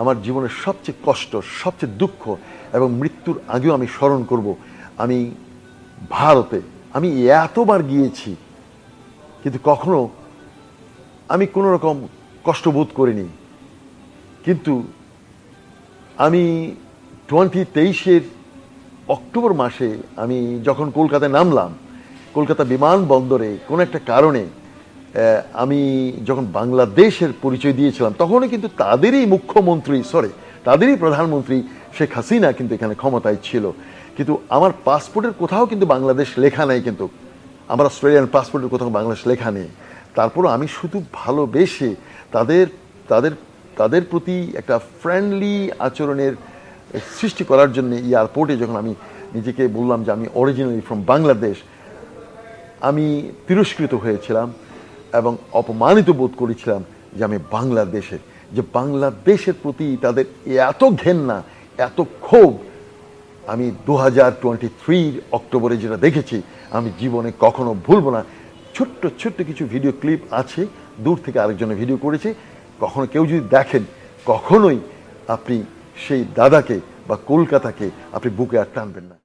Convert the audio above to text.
আমার জীবনের সবচেয়ে কষ্ট, সবচেয়ে দুঃখ এবং মৃত্যুর আগেও আমি স্মরণ করব, আমি ভারতে আমি এতবার গিয়েছি কিন্তু কখনো আমি কোনো রকম কষ্ট বোধ করিনি। কিন্তু আমি 2023-এর অক্টোবর মাসে আমি যখন কলকাতায় নামলাম, কলকাতা বিমানবন্দরে কোনো একটা কারণে আমি যখন বাংলাদেশের পরিচয় দিয়েছিলাম, তখনও কিন্তু তাদেরই প্রধানমন্ত্রী শেখ হাসিনা কিন্তু এখানে ক্ষমতায় ছিল। কিন্তু আমার পাসপোর্টের কোথাও কিন্তু বাংলাদেশ লেখা নেই, কিন্তু আমার অস্ট্রেলিয়ান পাসপোর্টের কোথাও বাংলাদেশ লেখা নেই। তারপরও আমি শুধু ভালোবেসে তাদের তাদের তাদের প্রতি একটা ফ্রেন্ডলি আচরণের সৃষ্টি করার জন্য এয়ারপোর্টে যখন আমি নিজেকে বললাম যে আমি অরিজিনালি ফ্রম বাংলাদেশ, আমি তিরস্কৃত হয়েছিলাম এবং অপমানিত বোধ করেছিলাম যে আমি বাংলাদেশের, যে বাংলাদেশের প্রতি তাদের এত ঘেন্না, এত ক্ষোভ আমি 2023 অক্টোবরে যেটা দেখেছি আমি জীবনে কখনো ভুলব না। ছোট্ট ছোট্ট কিছু ভিডিও ক্লিপ আছে, দূর থেকে আরেকজনের ভিডিও করেছে। কখনো কেউ যদি দেখেন, কখনোই আপনি সেই দাদাকে বা কলকাতাকে আপনি বুকে আর টানবেন না।